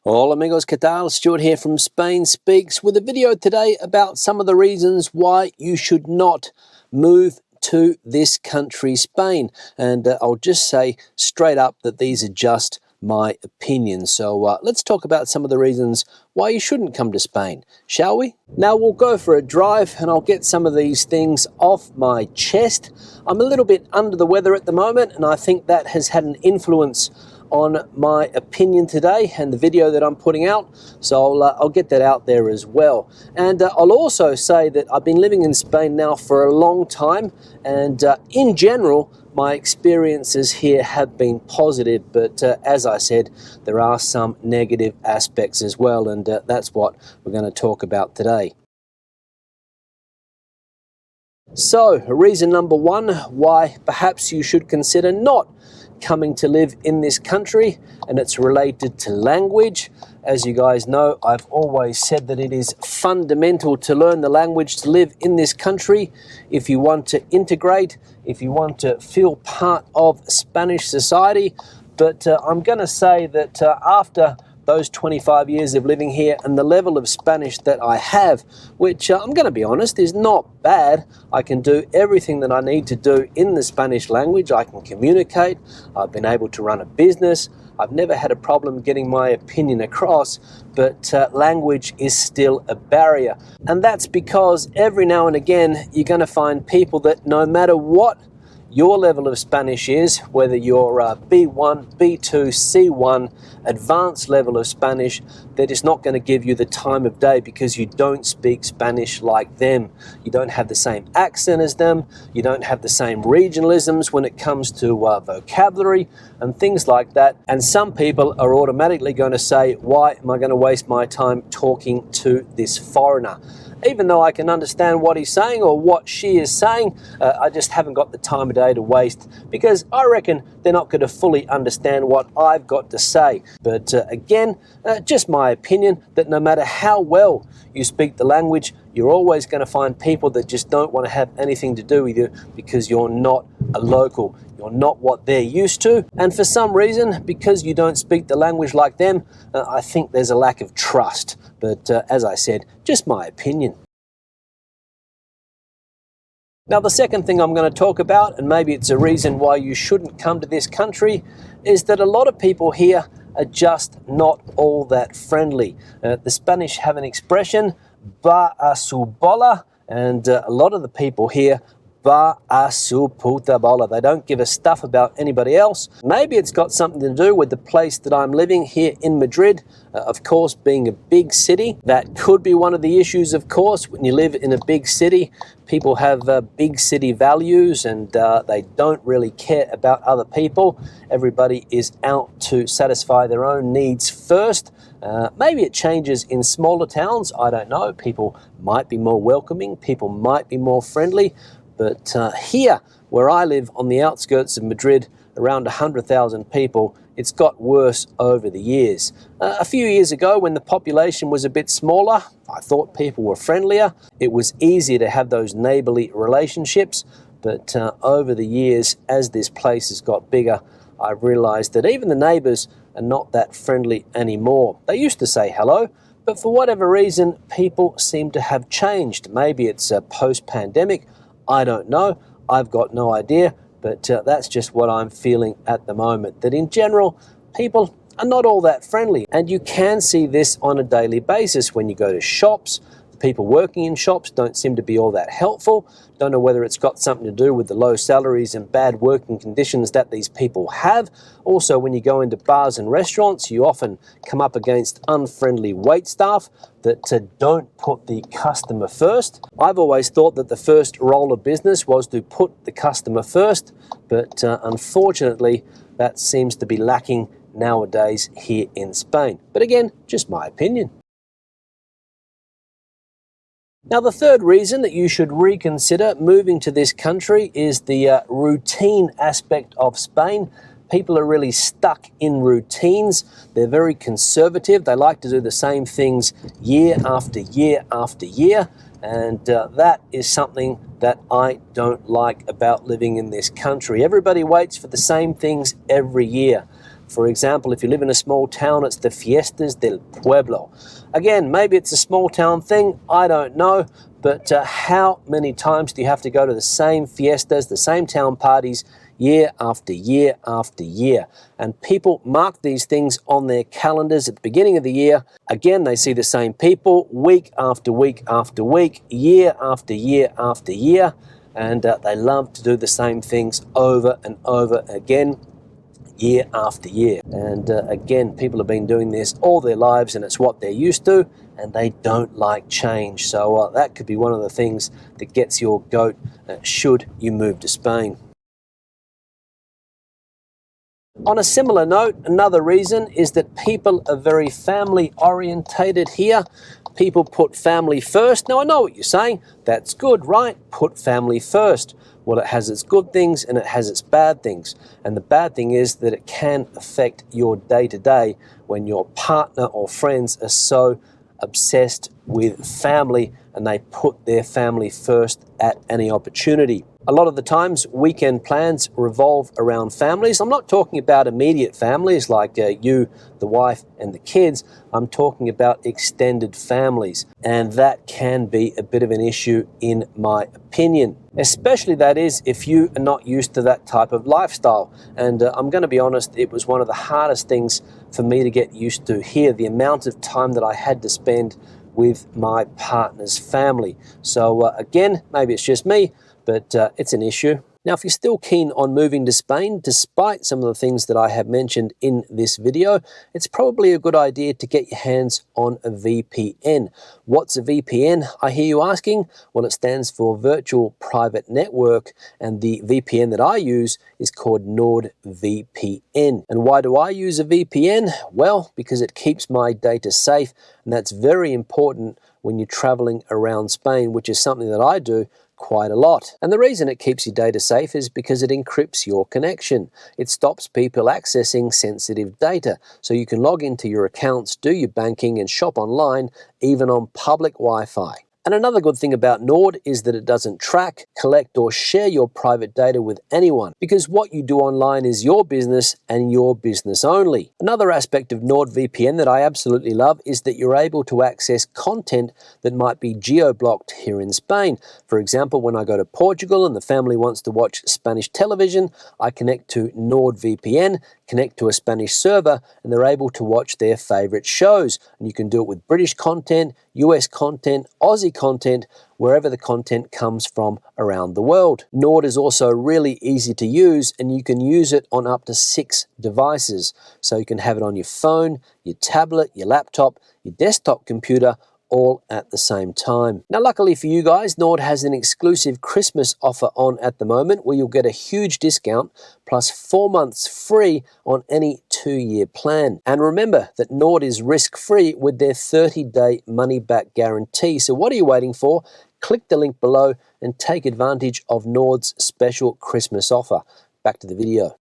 Hola amigos, ¿qué tal? Stuart here from Spain Speaks with a video today about some of the reasons why you should not move to this country, Spain. And I'll just say straight up that these are just my opinions. So let's talk about some of the reasons why you shouldn't come to Spain, shall we? Now we'll go for a drive and I'll get some of these things off my chest. I'm a little bit under the weather at the moment, and I think that has had an influence on my opinion today and the video that I'm putting out, so I'll get that out there as well. And I'll also say that I've been living in Spain now for a long time, and in general my experiences here have been positive, but as I said, there are some negative aspects as well, and that's what we're going to talk about today. So, reason number one why perhaps you should consider not coming to live in this country, and it's related to language. As you guys know, I've always said that it is fundamental to learn the language to live in this country if you want to integrate, if you want to feel part of Spanish society. But I'm going to say that after those 25 years of living here and the level of Spanish that I have, which I'm going to be honest is not bad. I can do everything that I need to do in the Spanish language. I can communicate. I've been able to run a business. I've never had a problem getting my opinion across, but language is still a barrier. And that's because every now and again you're going to find people that no matter what your level of Spanish is, whether you're B1, B2, C1, advanced level of Spanish, that is not going to give you the time of day because you don't speak Spanish like them. You don't have the same accent as them. You don't have the same regionalisms when it comes to vocabulary and things like that. And some people are automatically going to say, why am I going to waste my time talking to this foreigner? Even though I can understand what he's saying or what she is saying, I just haven't got the time of day to waste because I reckon they're not going to fully understand what I've got to say. But again, just my opinion that no matter how well you speak the language, you're always going to find people that just don't want to have anything to do with you because you're not a local. You're not what they're used to. And for some reason, because you don't speak the language like them, I think there's a lack of trust. But as I said, just my opinion. Now, the second thing I'm going to talk about, and maybe it's a reason why you shouldn't come to this country, is that a lot of people here are just not all that friendly. The Spanish have an expression, va a su bola, and a lot of the people here va a su puta bola. They don't give a stuff about anybody else. Maybe it's got something to do with the place that I'm living here in Madrid. Of course, being a big city, that could be one of the issues, of course. When you live in a big city, people have big city values and they don't really care about other people. Everybody is out to satisfy their own needs first. Maybe it changes in smaller towns. I don't know. People might be more welcoming. People might be more friendly. But here, where I live on the outskirts of Madrid, around 100,000 people, it's got worse over the years. A few years ago, when the population was a bit smaller, I thought people were friendlier. It was easier to have those neighbourly relationships. But over the years, as this place has got bigger, I've realised that even the neighbours are not that friendly anymore. They used to say hello, but for whatever reason, people seem to have changed. Maybe it's post-pandemic. I don't know. I've got no idea, but that's just what I'm feeling at the moment, that in general, people are not all that friendly. And you can see this on a daily basis when you go to shops. The people working in shops don't seem to be all that helpful. Don't know whether it's got something to do with the low salaries and bad working conditions that these people have. Also, when you go into bars and restaurants, you often come up against unfriendly wait staff that don't put the customer first. I've always thought that the first role of business was to put the customer first, but unfortunately, that seems to be lacking nowadays here in Spain. But again, just my opinion. Now, the third reason that you should reconsider moving to this country is the routine aspect of Spain. People are really stuck in routines. They're very conservative. They like to do the same things year after year after year. And that is something that I don't like about living in this country. Everybody waits for the same things every year. For example, if you live in a small town, it's the Fiestas del Pueblo. Again, maybe it's a small town thing, I don't know, but how many times do you have to go to the same fiestas, the same town parties, year after year after year? And people mark these things on their calendars at the beginning of the year. Again, they see the same people week after week after week, year after year after year, and they love to do the same things over and over again, year after year. And again, people have been doing this all their lives, and it's what they're used to, and they don't like change. So that could be one of the things that gets your goat should you move to Spain. On a similar note, another reason is that people are very family orientated here. People put family first. Now, I know what you're saying. That's good, right? Put family first. Well, it has its good things and it has its bad things. And the bad thing is that it can affect your day-to-day when your partner or friends are so obsessed with family and they put their family first at any opportunity. A lot of the times, weekend plans revolve around families. I'm not talking about immediate families like you, the wife, and the kids. I'm talking about extended families. And that can be a bit of an issue in my opinion. Especially that is if you are not used to that type of lifestyle. And I'm going to be honest, it was one of the hardest things for me to get used to here, the amount of time that I had to spend with my partner's family. So again, maybe it's just me, but it's an issue. Now, if you're still keen on moving to Spain, despite some of the things that I have mentioned in this video, it's probably a good idea to get your hands on a VPN. What's a VPN, I hear you asking? Well, it stands for Virtual Private Network, and the VPN that I use is called NordVPN. And why do I use a VPN? Well, because it keeps my data safe, and that's very important when you're traveling around Spain, which is something that I do quite a lot. And the reason it keeps your data safe is because it encrypts your connection. It stops people accessing sensitive data, so you can log into your accounts, do your banking, and shop online, even on public Wi-Fi. And another good thing about Nord is that it doesn't track, collect, or share your private data with anyone, because what you do online is your business and your business only. Another aspect of NordVPN that I absolutely love is that you're able to access content that might be geo-blocked here in Spain. For example, when I go to Portugal and the family wants to watch Spanish television, I connect to NordVPN, connect to a Spanish server, and they're able to watch their favorite shows. And you can do it with British content, US content, Aussie content, wherever the content comes from around the world. Nord is also really easy to use, and you can use it on up to 6 devices. So you can have it on your phone, your tablet, your laptop, your desktop computer, all at the same time. Now, luckily for you guys, Nord has an exclusive Christmas offer on at the moment where you'll get a huge discount plus 4 months free on any 2-year plan. And remember that Nord is risk-free with their 30-day money-back guarantee. So what are you waiting for? Click the link below and take advantage of Nord's special Christmas offer. Back to the video.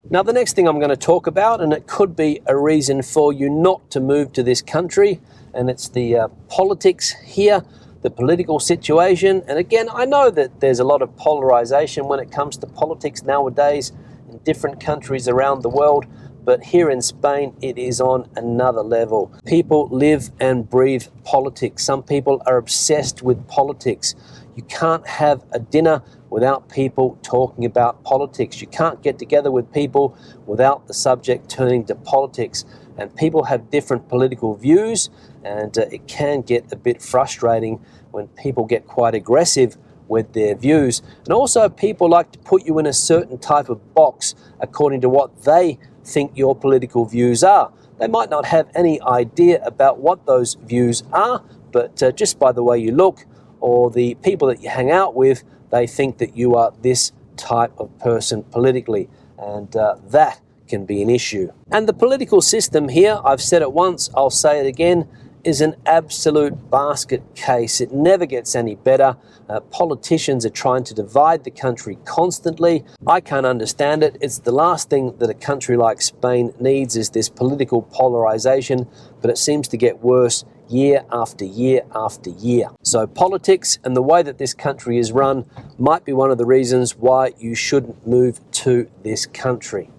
Now, the next thing I'm going to talk about, and it could be a reason for you not to move to this country, and it's the politics here, the political situation. And again, I know that there's a lot of polarization when it comes to politics nowadays in different countries around the world, but here in Spain, it is on another level. People live and breathe politics. Some people are obsessed with politics. You can't have a dinner without people talking about politics. You can't get together with people without the subject turning to politics. And people have different political views, and it can get a bit frustrating when people get quite aggressive with their views. And also, people like to put you in a certain type of box according to what they think your political views are. They might not have any idea about what those views are, but just by the way you look or the people that you hang out with, they think that you are this type of person politically, and that can be an issue. And the political system here, I've said it once, I'll say it again, is an absolute basket case. It never gets any better. Politicians are trying to divide the country constantly. I can't understand it. It's the last thing that a country like Spain needs, is this political polarization, but it seems to get worse year after year after year. So politics and the way that this country is run might be one of the reasons why you shouldn't move to this country.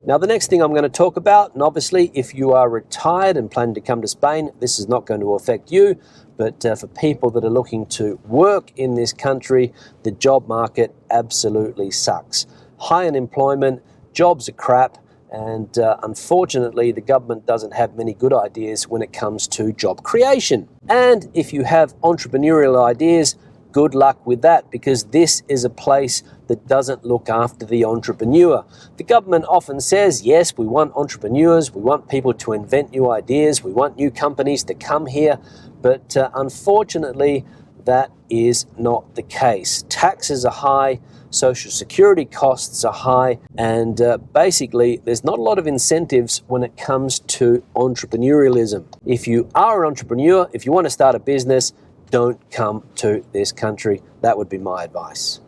Now, the next thing I'm going to talk about, and obviously if you are retired and plan to come to Spain, this is not going to affect you, but for people that are looking to work in this country, the job market absolutely sucks. High unemployment, jobs are crap, and unfortunately the government doesn't have many good ideas when it comes to job creation. And if you have entrepreneurial ideas, good luck with that, because this is a place that doesn't look after the entrepreneur. The government often says, yes, we want entrepreneurs, we want people to invent new ideas, we want new companies to come here, but unfortunately that is not the case. Taxes are high, social security costs are high, and basically there's not a lot of incentives when it comes to entrepreneurialism. If you are an entrepreneur, if you want to start a business, don't come to this country. That would be my advice.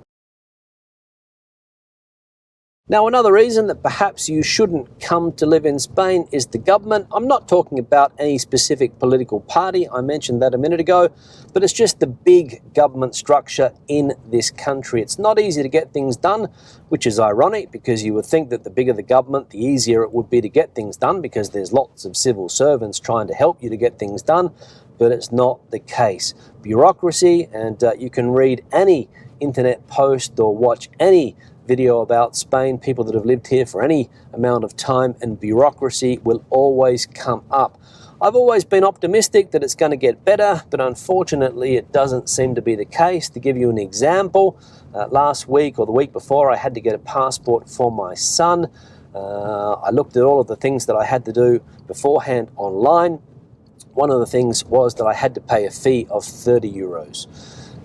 Now, another reason that perhaps you shouldn't come to live in Spain is the government. I'm not talking about any specific political party, I mentioned that a minute ago, but it's just the big government structure in this country. It's not easy to get things done, which is ironic, because you would think that the bigger the government, the easier it would be to get things done, because there's lots of civil servants trying to help you to get things done, but it's not the case. Bureaucracy, and you can read any internet post or watch any video about Spain, people that have lived here for any amount of time, and bureaucracy will always come up. I've always been optimistic that it's going to get better, but unfortunately it doesn't seem to be the case. To give you an example, last week or the week before, I had to get a passport for my son. I looked at all of the things that I had to do beforehand online. One of the things was that I had to pay a fee of 30 euros.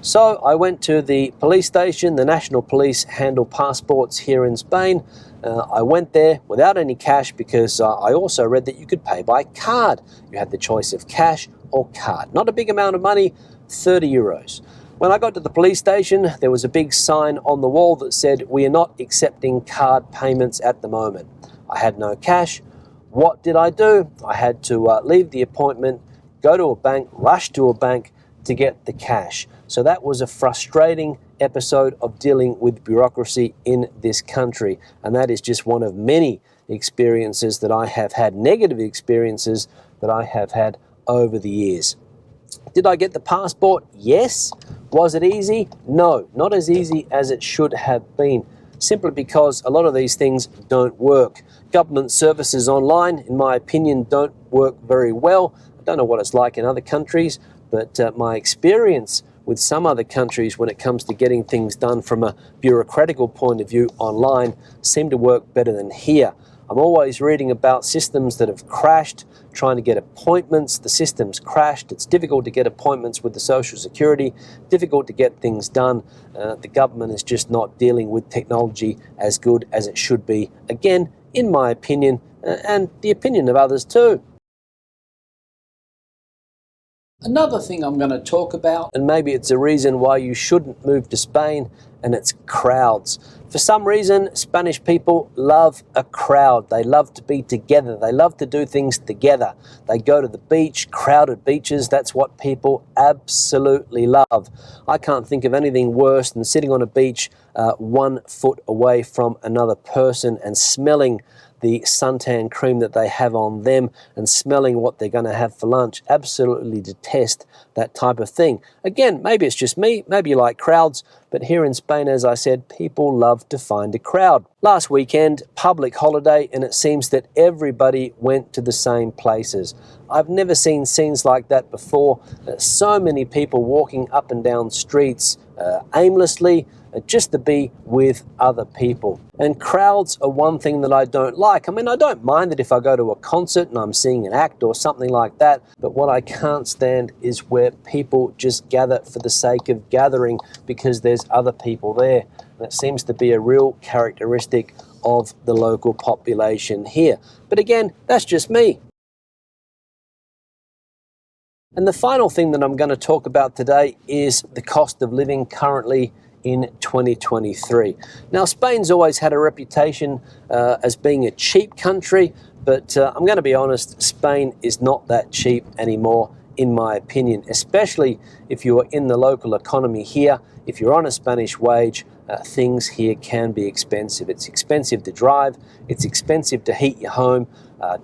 So I went to the police station. The National Police handle passports here in Spain. I went there without any cash, because I also read that you could pay by card. You had the choice of cash or card. Not a big amount of money, 30 euros. When I got to the police station, there was a big sign on the wall that said, "We are not accepting card payments at the moment." I had no cash. What did I do? I had to leave the appointment, go to a bank, rush to a bank to get the cash. So that was a frustrating episode of dealing with bureaucracy in this country. And that is just one of many experiences that I have had, negative experiences that I have had over the years. Did I get the passport? Yes. Was it easy? No, not as easy as it should have been, simply because a lot of these things don't work. Government services online, in my opinion, don't work very well. I don't know what it's like in other countries, but my experience with some other countries when it comes to getting things done from a bureaucratical point of view online seem to work better than here. I'm always reading about systems that have crashed, trying to get appointments. The system's crashed. It's difficult to get appointments with the Social Security, difficult to get things done. The government is just not dealing with technology as good as it should be. Again, in my opinion, and the opinion of others too. Another thing I'm going to talk about, and maybe it's a reason why you shouldn't move to Spain, and it's crowds. For some reason, Spanish people love a crowd. They love to be together. They love to do things together. They go to the beach, crowded beaches. That's what people absolutely love. I can't think of anything worse than sitting on a beach 1 foot away from another person and smelling the suntan cream that they have on them and smelling what they're going to have for lunch. Absolutely detest that type of thing. Again, maybe it's just me, maybe you like crowds, but here in Spain, as I said, people love to find a crowd. Last weekend, public holiday, and it seems that everybody went to the same places. I've never seen scenes like that before. So many people walking up and down streets aimlessly, just to be with other people. And crowds are one thing that I don't like. I mean, I don't mind it if I go to a concert and I'm seeing an act or something like that, but what I can't stand is where people just gather for the sake of gathering because there's other people there. And it seems to be a real characteristic of the local population here. But again, that's just me. And the final thing that I'm going to talk about today is the cost of living currently in 2023. Now, Spain's always had a reputation as being a cheap country, but I'm going to be honest, Spain is not that cheap anymore, in my opinion, especially if you are in the local economy here. If you're on a Spanish wage, things here can be expensive. It's expensive to drive, it's expensive to heat your home,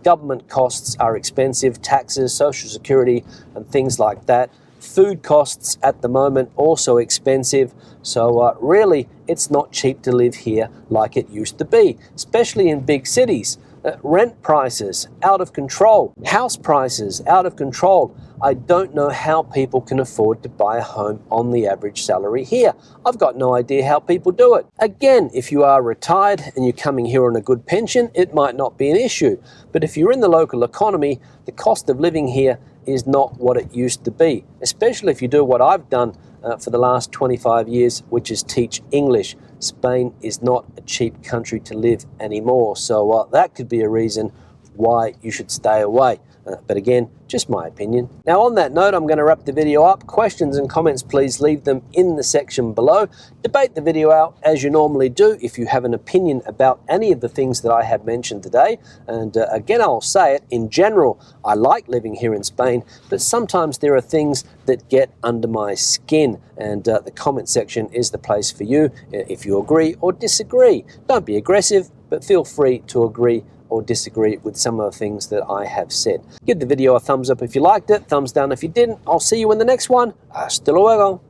government costs are expensive, taxes, social security, and things like that. Food costs at the moment also expensive, so really it's not cheap to live here like it used to be, especially in big cities. Rent prices out of control, house prices out of control. I don't know how people can afford to buy a home on the average salary here. I've got no idea how people do it. Again, if you are retired and you're coming here on a good pension, it might not be an issue. But if you're in the local economy, the cost of living here is not what it used to be, especially if you do what I've done for the last 25 years, which is teach English. Spain is not a cheap country to live anymore, so that could be a reason why you should stay away. But again, just my opinion. Now, on that note, I'm going to wrap the video up. Questions and comments, please leave them in the section below. Debate the video out as you normally do if you have an opinion about any of the things that I have mentioned today. And again, I'll say it, in general, I like living here in Spain, but sometimes there are things that get under my skin, and the comment section is the place for you if you agree or disagree. Don't be aggressive, but feel free to agree or disagree with some of the things that I have said. Give the video a thumbs up if you liked it, thumbs down if you didn't. I'll see you in the next one. Hasta luego.